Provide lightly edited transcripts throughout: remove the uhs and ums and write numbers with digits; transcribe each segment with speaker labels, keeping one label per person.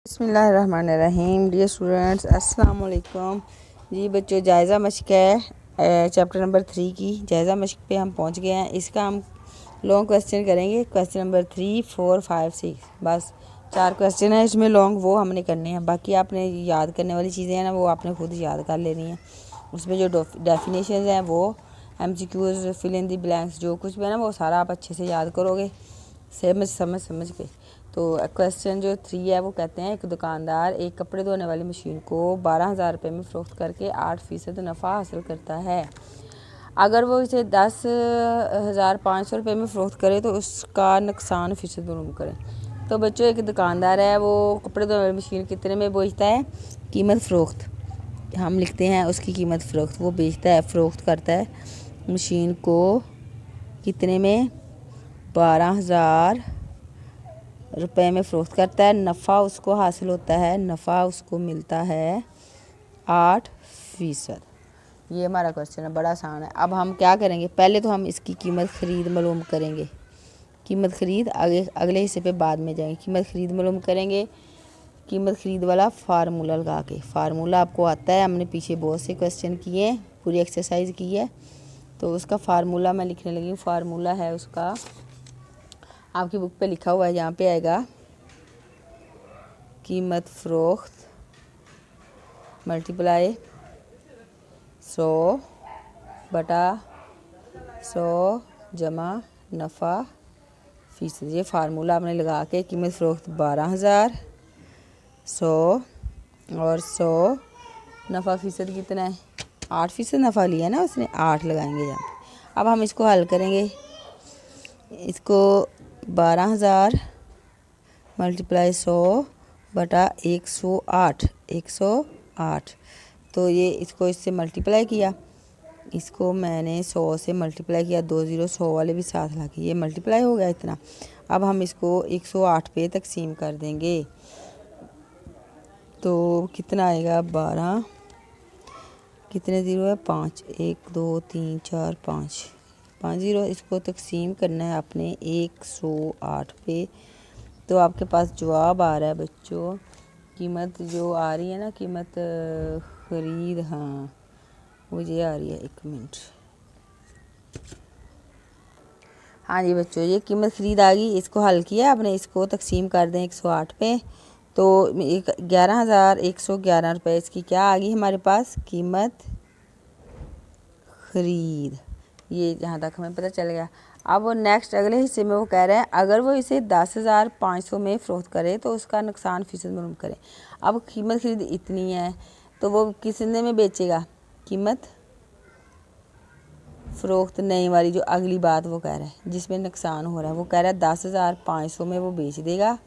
Speaker 1: बिस्मिल्लाहिर्रहमानिर्रहीम। Dear students, अस्सलाम वालेकुम। जी बच्चों, जायज़ा मश्क है चैप्टर नंबर 3 की जायज़ा मश्क पे हम पहुंच गए हैं। इसका हम लॉन्ग क्वेश्चन करेंगे, क्वेश्चन नंबर 3, 4, 5, 6। बस 4 क्वेश्चन है इसमें लॉन्ग, वो हमने करने हैं। बाकी आपने याद करने वाली चीज़ें हैं ना, वो आपने खुद याद कर लेनी है। उसमें जो डेफिनेशन हैं वो MCQs, fill in the blanks, जो कुछ भी है ना वो सारा आप अच्छे से याद करोगे समझ के। तो क्वेश्चन जो 3 है वो कहते हैं, एक दुकानदार एक कपड़े धोने वाली मशीन को 12,000 रुपये में फ़रोख्त करके 8% नफ़ा हासिल करता है। अगर वो इसे 10,500 रुपये में फ़रोख्त करे तो उसका नुकसान फ़ीसद मालूम करें। तो बच्चों, एक दुकानदार है, वो कपड़े धोने वाली मशीन कितने में बेचता है? कीमत फ़रोख्त हम लिखते हैं, उसकी कीमत फ़रोख्त वो बेचता है, फ़रोख्त करता है मशीन को कितने में? 12,000 रुपये में फ़रोख्त करता है। नफ़ा उसको हासिल होता है, नफ़ा उसको मिलता है 8%। ये हमारा क्वेश्चन है, बड़ा आसान है। अब हम क्या करेंगे, पहले तो हम इसकी कीमत ख़रीद मालूम करेंगे। कीमत ख़रीद अगले हिस्से पे बाद में जाएंगे। कीमत ख़रीद मालूम करेंगे, कीमत ख़रीद वाला फार्मूला लगा के। फार्मूला आपको आता है, हमने पीछे बहुत से क्वेश्चन किए हैं, पूरी एक्सरसाइज की है। तो उसका फार्मूला मैं लिखने लगी हूँ। फार्मूला है उसका, आपकी बुक पे लिखा हुआ है, यहाँ पे आएगा कीमत फ़रोख्त मल्टीप्लाई 100 बटा 100 जमा नफ़ा फ़ीसद। ये फार्मूला आपने लगा के कीमत फ़रोख्त 12,000, 100 और 100 नफ़ा फ़ीसद कितना है? 8% नफ़ा लिया ना उसने, 8 लगाएंगे यहाँ पे। अब हम इसको हल करेंगे। इसको 12,000 मल्टीप्लाई 100 बटा 108। तो ये इसको इससे मल्टीप्लाई किया, इसको मैंने 100 से मल्टीप्लाई किया, 2 ज़ीरो 100 वाले भी साथ लगे, ये मल्टीप्लाई हो गया इतना। अब हम इसको 108 पे तकसीम कर देंगे तो कितना आएगा? 12, कितने ज़ीरो है? 5, 1 2 3 4 5 ज़ीरो। इसको तकसीम करना है आपने 108 पे। तो आपके पास जवाब आ रहा है बच्चों, कीमत जो आ रही है ना, कीमत ख़रीद, हाँ वो ये आ रही है। 1 मिनट, हाँ जी बच्चों, ये कीमत ख़रीद आ गई। इसको हल किया आपने, इसको तकसीम कर दें 108 पे। तो 11,111 रुपये इसकी क्या आ गई हमारे पास? कीमत ख़रीद। ये जहाँ तक हमें पता चल गया। अब वो नेक्स्ट अगले हिस्से में वो कह रहे हैं, अगर वो इसे 10,500 में फ़रोख्त करे तो उसका नुकसान फ़ीसद मालूम करें। अब कीमत ख़रीद इतनी है तो वो कितने में बेचेगा? कीमत फ़रोख्त नई वाली जो अगली बात वो कह रहा है, जिसमें नुकसान हो रहा है, वो कह रहा है 10,500 में वो बेच देगा।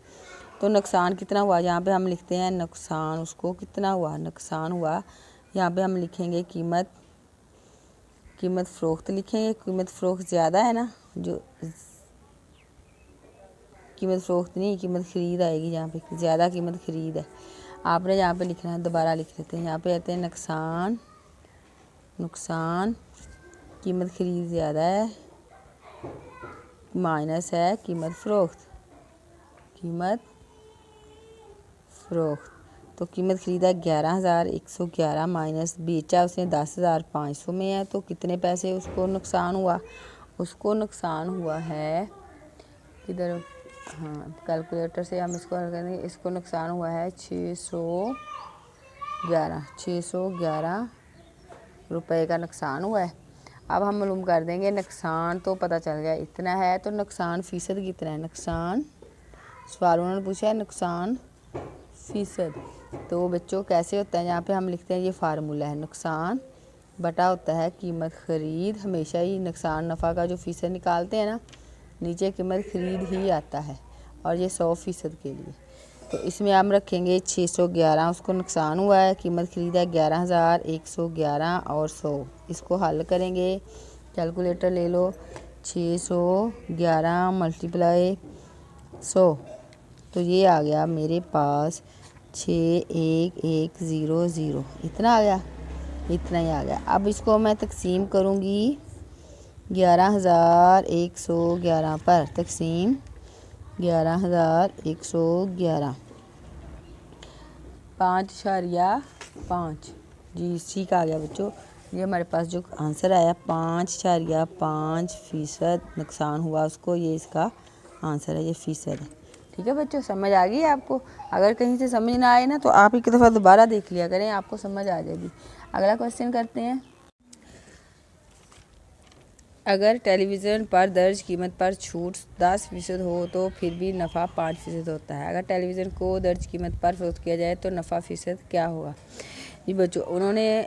Speaker 1: तो नुकसान कितना हुआ? यहाँ पे हम लिखते हैं नुकसान उसको कितना हुआ? नुकसान हुआ, यहाँ पे हम लिखेंगे कीमत फ़रोख्त लिखेंगे। कीमत फ़रोख्त ज़्यादा है ना, जो कीमत फ़रोख्त नहीं, कीमत ख़रीद आएगी यहाँ पे, ज़्यादा कीमत ख़रीद है। आपने यहाँ पे लिखना है, दोबारा लिख लेते हैं। यहाँ पे आते हैं नुकसान कीमत ख़रीद ज़्यादा है, माइनस है कीमत फ़रोख्त। तो कीमत ख़रीदा 11,111 माइनस बेचा उसने 10,500 में है, तो कितने पैसे उसको नुकसान हुआ? उसको नुकसान हुआ है इधर, हाँ कैलकुलेटर से हम इसको हल करेंगे। इसको नुकसान हुआ है 611 रुपये का नुकसान हुआ है। अब हम मालूम कर देंगे, नुकसान तो पता चल गया इतना है, तो नुकसान फ़ीसद कितना है? नुकसान सवाल उन्होंने पूछा है नुकसान फ़ीसद। तो बच्चों कैसे होता है, यहाँ पे हम लिखते हैं, ये फार्मूला है, नुकसान बटा होता है कीमत ख़रीद। हमेशा ही नुकसान नफ़ा का जो फ़ीसद निकालते हैं ना, नीचे कीमत ख़रीद ही आता है, और ये 100% के लिए। तो इसमें हम रखेंगे 611, उसको नुकसान हुआ है, कीमत ख़रीद है 11,111 और 100। इसको हल करेंगे, कैलकुलेटर ले लो। 611 मल्टीप्लाई 100, तो ये आ गया मेरे पास 61100, इतना आ गया, इतना ही आ गया। अब इसको मैं तकसीम करूँगी 11,111 पर, तकसीम 11,111। 5.5। जी ठीक आ गया बच्चों। ये हमारे पास जो आंसर आया 5.5% नुकसान हुआ उसको, ये इसका आंसर है, ये फीसद है। ठीक है बच्चों, समझ आ गई है आपको? अगर कहीं से समझ ना आए ना तो आप एक दफ़ा दोबारा देख लिया करें, आपको समझ आ जाएगी। अगला क्वेश्चन करते हैं। अगर टेलीविज़न पर दर्ज कीमत पर छूट 10% हो तो फिर भी नफ़ा 5% होता है। अगर टेलीविज़न को दर्ज कीमत पर फरोख्त किया जाए तो नफ़ा फ़ीसद क्या होगा? जी बच्चों, उन्होंने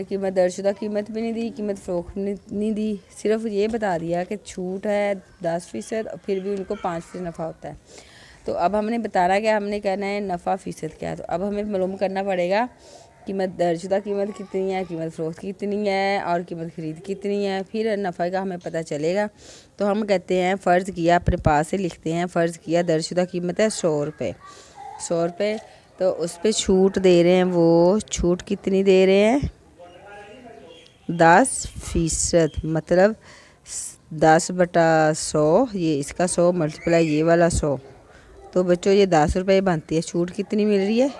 Speaker 1: कीमत दर्जशुदा कीमत भी नहीं दी, कीमत फ़रोख्त नहीं दी, सिर्फ ये बता दिया कि छूट है 10% और फिर भी उनको 5% नफ़ा होता है। तो अब हमने बताना क्या, हमने कहना है नफ़ा फ़ीसद क्या है। तो अब हमें मालूम करना पड़ेगा कीमत दर्जशुदा कीमत कितनी है, कीमत फ़रोख्त कितनी है और कीमत ख़रीद कितनी है, फिर नफ़ा का हमें पता चलेगा। तो हम कहते हैं फ़र्ज़ किया, अपने पास से लिखते हैं, फ़र्ज़ किया दर्जशुदा कीमत है 100 रुपये। 100 रुपये, तो उस पर छूट दे रहे हैं, वो छूट कितनी दे रहे हैं? 10%, मतलब 10/100, ये इसका 100 मल्टीप्लाई ये वाला 100। तो बच्चों ये 10 रुपये बनती है। छूट कितनी मिल रही है?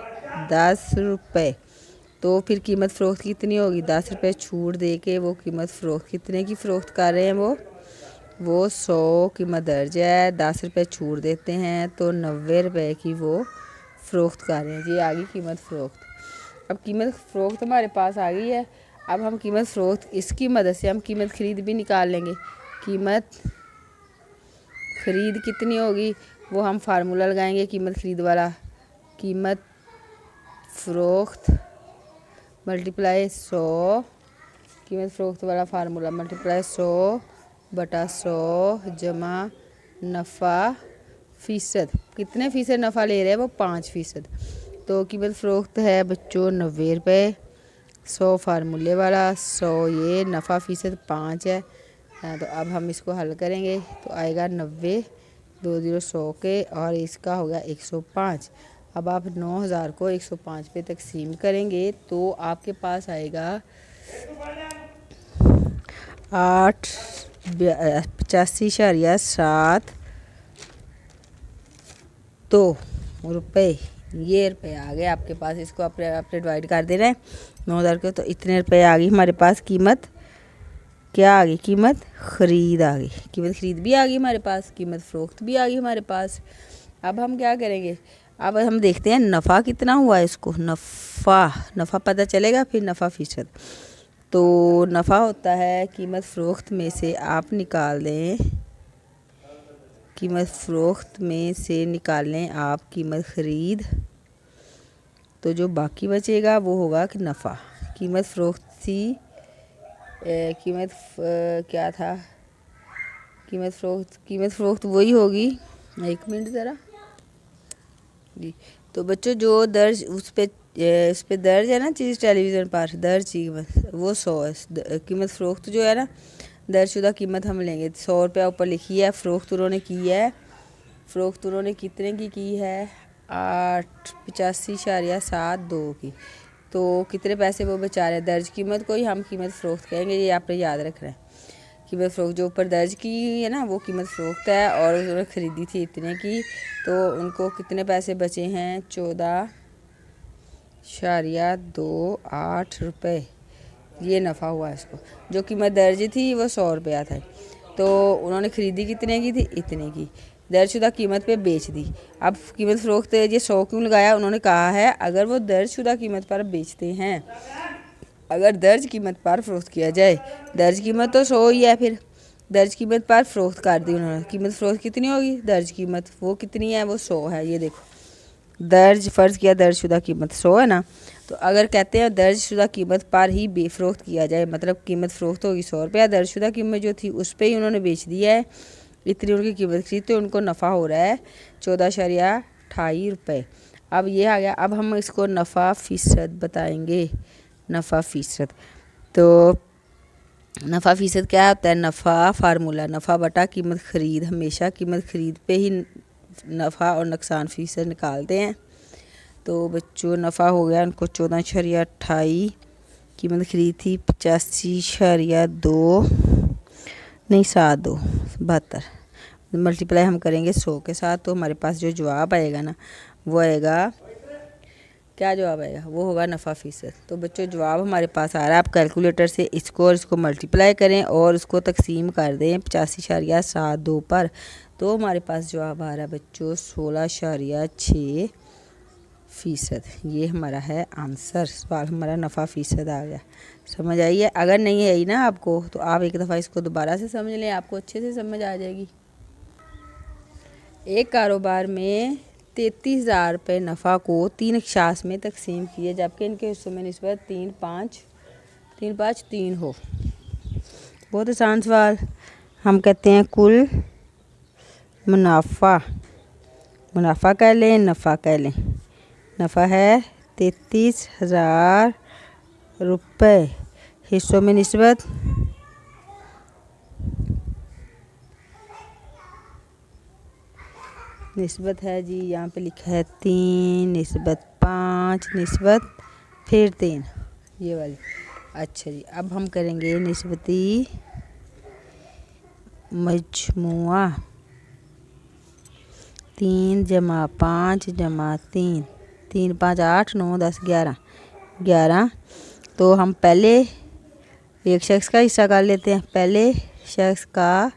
Speaker 1: 10 रुपये। तो फिर कीमत फ़रोख्त कितनी होगी? 10 रुपये छूट दे के वो कीमत फ़रोख्त कितने की फ़रोख्त कर रहे हैं? वो 100 कीमत दर्ज है, 10 रुपये छूट देते हैं तो 90 रुपये की वो फ़रोख्त कर रहे हैं। ये आ गई कीमत फ़रोख्त। अब कीमत फ़रोख्त हमारे पास आ गई है। अब हम कीमत फ़रोख्त, इसकी मदद से हम कीमत ख़रीद भी निकाल लेंगे। कीमत ख़रीद कितनी होगी वो हम फार्मूला लगाएंगे कीमत ख़रीद वाला। कीमत फ़रोख्त मल्टीप्लाई 100, कीमत फ़रोख्त वाला फार्मूला मल्टीप्लाई 100/100 जमा नफ़ा फ़ीसद। कितने फ़ीसद नफ़ा ले रहे हैं? वो 5%। तो कीमत फ़रोख्त है बच्चों 90 रुपये, 100 फार्मूले वाला, 100 ये नफ़ा फ़ीसद 5 है। तो अब हम इसको हल करेंगे तो आएगा 90, 2 0 100 के, और इसका होगा 105। अब आप 9000 को 105 पे तकसीम करेंगे तो आपके पास आएगा 85.72 रुपये। ये रुपये आ गए आपके पास। इसको अपने डिवाइड कर दे रहे हैं 9000 को, तो इतने रुपये आ गई हमारे पास। कीमत क्या आ गई? कीमत ख़रीद आ गई। कीमत ख़रीद भी आ गई हमारे पास, कीमत फ़रोख्त भी आ गई हमारे पास। अब हम क्या करेंगे? अब हम देखते हैं नफ़ा कितना हुआ है। इसको नफ़ा पता चलेगा, फिर नफ़ा फ़ीसद। तो नफ़ा होता है कीमत फ़रोख्त में से आप निकाल दें, कीमत फ़रोख्त में से निकाल लें आप कीमत ख़रीद, तो जो बाकी बचेगा वो होगा कि नफ़ा। कीमत फ़रोख्त थी, क्या था? कीमत फ़रोख्त वही होगी। एक मिनट ज़रा जी। तो बच्चों जो दर्ज उस पे दर्ज है ना चीज़, टेलीविज़न पर दर्ज कीमत वो 100 है। कीमत फ़रोख्त जो है ना, दर्जशुदा कीमत हम लेंगे 100 रुपया ऊपर लिखी है। फ़रोख्त उन्होंने की है, फ़रोख्त उन्होंने कितने की है? 85.72 की। तो कितने पैसे वो बचा रहे हैं? दर्ज कीमत को ही हम कीमत फ़रोख्त कहेंगे, ये आपने याद रखना है। कीमत फ़रोख्त जो ऊपर दर्ज की है ना वो कीमत फ़रोख्त है, और उन्होंने ख़रीदी थी इतने की, तो उनको कितने पैसे बचे हैं? 14.28 रुपये। ये नफ़ा हुआ इसको। जो कीमत दर्ज थी वो 100 रुपया था, तो उन्होंने ख़रीदी कितने की थी? इतने की। दर्जशुदा कीमत पे बेच दी। अब कीमत फ़रोख्त ये 100 क्यों लगाया? उन्होंने कहा है अगर वो दर्जशुदा कीमत पर बेचते हैं, अगर दर्ज कीमत पर फ़रोख्त किया जाए, दर्ज कीमत तो 100 ही है, फिर दर्ज कीमत पर फ़रोख्त कर दी उन्होंने। कीमत फ़रोख्त कितनी होगी? दर्ज कीमत वो कितनी है? वो 100 है। ये देखो, दर्ज फ़र्ज़ किया दर्जशुदा कीमत 100 है ना, तो अगर कहते हैं दर्जशुदा कीमत पर ही बेफ़रोख्त किया जाए, मतलब कीमत फ़रोख्त होगी 100 रुपया, दर्जशुदा कीमत जो थी उस पर ही उन्होंने बेच दिया है, इतनी उनकी कीमत थी, तो उनको नफ़ा हो रहा है 14.28 रुपये। अब ये आ गया। अब हम इसको नफ़ा फ़ीसद बताएंगे। नफ़ा फ़ीसद, तो नफ़ा फ़ीसद क्या होता है? नफ़ा फार्मूला नफ़ा बटा कीमत ख़रीद। हमेशा कीमत ख़रीद पे ही नफ़ा और नुकसान फ़ीसद निकालते हैं। तो बच्चों नफ़ा हो गया उनको 14.28, कीमत ख़रीद थी 85.2 नहीं 72 मल्टीप्लाई हम करेंगे 100 के साथ, तो हमारे पास जो जवाब आएगा ना वो आएगा क्या जवाब आएगा? वो होगा नफ़ा फ़ीसद। तो बच्चों जवाब हमारे पास आ रहा है। आप कैलकुलेटर से इसको और इसको मल्टीप्लाई करें और उसको तकसीम कर दें 85.72 पर, तो हमारे पास जवाब आ रहा है बच्चों 16.6%। ये हमारा है आंसर। सवाल हमारा नफ़ा फ़ीसद आ गया। समझ आई है? अगर नहीं आई ना आपको तो आप एक दफ़ा इसको दोबारा से समझ लें, आपको अच्छे से समझ आ जाएगी। एक कारोबार में 33,000 रुपये नफ़ा को 3 अशास में तकसीम किए, जबकि इनके हिस्सों में निस्बत 3-5-3 हो। बहुत आसान सवाल। हम कहते हैं कुल मुनाफा कह लें, नफ़ा कह लें। नफ़ा है 33,000 रुपये, हिस्सों में निस्बत है जी, यहाँ पे लिखा है 3:5 निस्बत फिर 3, ये वाली। अच्छा जी, अब हम करेंगे निस्बती मजमुआ। 3 + 5 + 3, 3 5 8 9 10 11। तो हम पहले एक शख्स का हिस्सा कर लेते हैं। पहले शख्स का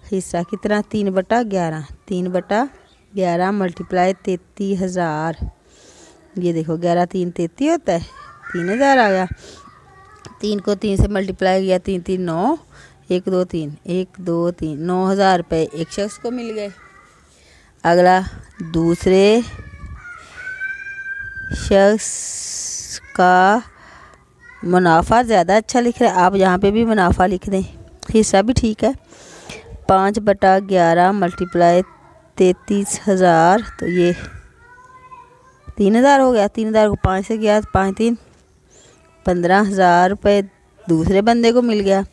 Speaker 1: हिस्सा कितना? 3/11। 3/11 मल्टीप्लाई 33,000। ये देखो 11 3 33 होता है, 3,000 आ गया। 3 को 3 से मल्टीप्लाई किया, 3 3 9, 1 2 3, 1 2 3, 9,000 रुपये एक शख्स को मिल गए। अगला दूसरे शख्स का मुनाफा ज़्यादा अच्छा लिख रहा है, आप यहाँ पे भी मुनाफा लिख दें, हिस्सा भी ठीक है। 5/11 मल्टीप्लाई 33,000, तो ये 3,000 हो गया। 3,000 को 5 से किया, 5 3 15,000 रुपये दूसरे बंदे को मिल गया।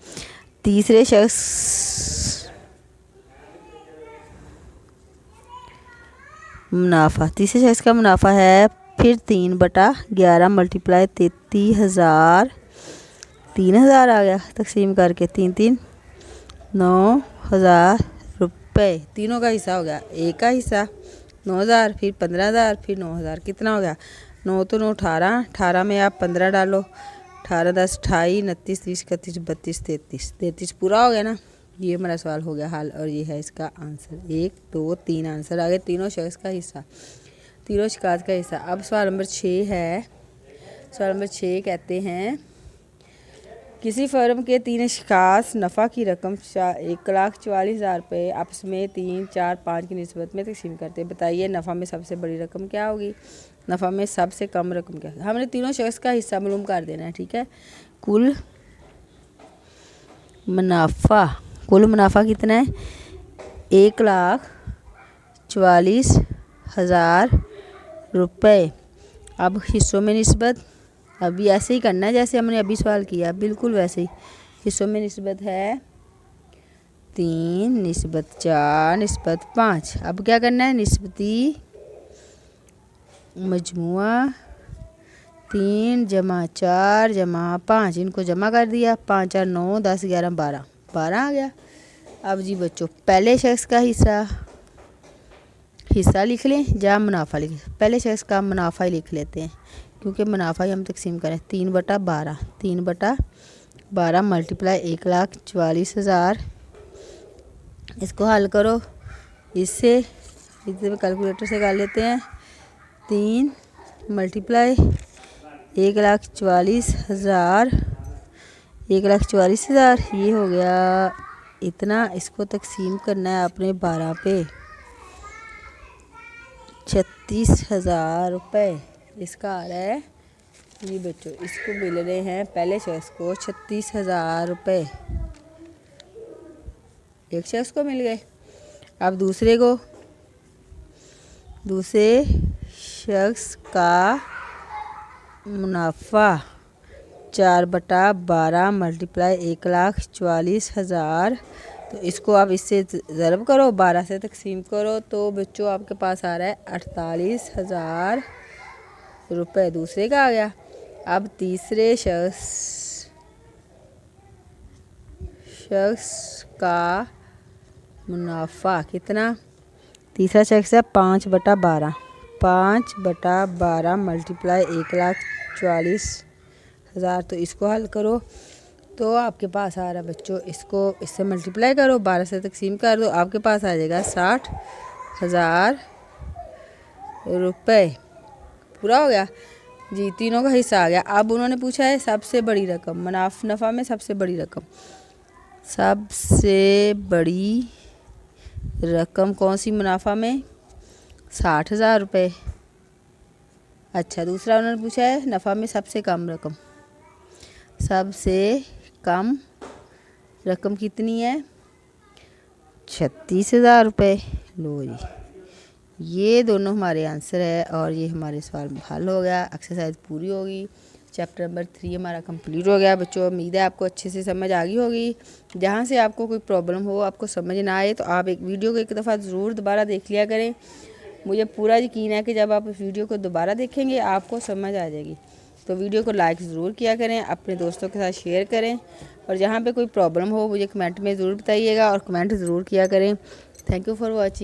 Speaker 1: तीसरे शख्स का मुनाफा है फिर 3/11 मल्टीप्लाई 33,000, 3,000 आ गया तकसीम करके, 3 3 9,000 रुपये। तीनों का हिस्सा हो गया। एक का हिस्सा 9,000, फिर 15,000, फिर 9,000। कितना हो गया? 9 तो 9 18, 18 में आप 15 डालो, 18 10 28 29 30 31 32 33 पूरा हो गया ना। ये हमारा सवाल हो गया हल, और ये है इसका आंसर। 1 2 3 आंसर आ गए, तीनों शख्स का हिस्सा, तीनों शिकायत का हिस्सा। अब सवाल नंबर 6 है। सवाल नंबर 6 कहते हैं किसी फर्म के 3 अशखास नफ़ा की रकम 1,44,000 रुपये आपस में 3 4 5 की निस्बत में तकसीम करते हैं। बताइए नफ़ा में सबसे बड़ी रकम क्या होगी, नफ़ा में सबसे कम रकम क्या होगी। हमने तीनों शख्स का हिस्सा मालूम कर देना है, ठीक है। कुल मुनाफा कितना है? 1,44,000 रुपये। अब हिस्सों में निस्बत, अभी ऐसे ही करना है जैसे हमने अभी सवाल किया, बिल्कुल वैसे ही। हिस्सों में निस्बत है 3:4:5। अब क्या करना है? निस्बती मजमुआ 3 + 4 + 5, इनको जमा कर दिया। 5 4 9 10 11 12 12 आ गया। अब जी बच्चों पहले शख्स का हिस्सा लिख लें या मुनाफा लिख लें। पहले शख्स का मुनाफा ही लिख लेते हैं, क्योंकि मुनाफा ही हम तकसीम करें। 3/12, 3/12 मल्टीप्लाई 1,44,000। इसको हल करो, इससे कैलकुलेटर से कर लेते हैं। 3 मल्टीप्लाई 1,44,000, 1,44,000 ये हो गया इतना। इसको तकसीम करना है आपने 12 पे, 36,000 रुपये इसका आ रहा है जी बच्चों। इसको मिल रहे हैं पहले शख्स को 36,000 रुपये, एक शख्स को मिल गए। अब दूसरे शख्स का मुनाफा 4/12 मल्टीप्लाई 1,44,000, तो इसको आप इससे ज़रब करो, 12 से तकसीम करो, तो बच्चों आपके पास आ रहा है 48,000 रुपये दूसरे का आ गया। अब तीसरे शख्स का मुनाफा कितना? तीसरा शख्स है 5/12, 5/12 मल्टीप्लाई 1,44,000। तो इसको हल करो तो आपके पास आ रहा है बच्चों, इसको इससे मल्टीप्लाई करो, 12 से तकसीम कर दो, आपके पास आ जाएगा 60,000 रुपये। पूरा हो गया जी, तीनों का हिस्सा आ गया। अब उन्होंने पूछा है सबसे बड़ी रकम, नफ़ा में सबसे बड़ी रकम। सबसे बड़ी रकम कौन सी मुनाफा में? 60,000 रुपये। अच्छा, दूसरा उन्होंने पूछा है नफ़ा में सबसे कम रकम। सबसे कम रकम कितनी है? 36,000 रुपये। लो जी, ये दोनों हमारे आंसर है और ये हमारे सवाल में हल हो गया। एक्सरसाइज पूरी होगी। चैप्टर नंबर 3 हमारा कंप्लीट हो गया बच्चों। उम्मीद है आपको अच्छे से समझ आ गई होगी। जहाँ से आपको कोई प्रॉब्लम हो, आपको समझ ना आए, तो आप एक वीडियो को एक दफ़ा ज़रूर दोबारा देख लिया करें। मुझे पूरा यकीन है कि जब आप इस वीडियो को दोबारा देखेंगे आपको समझ आ जाएगी। तो वीडियो को लाइक ज़रूर किया करें, अपने दोस्तों के साथ शेयर करें, और जहाँ पे कोई प्रॉब्लम हो मुझे कमेंट में ज़रूर बताइएगा और कमेंट ज़रूर किया करें। Thank you for watching.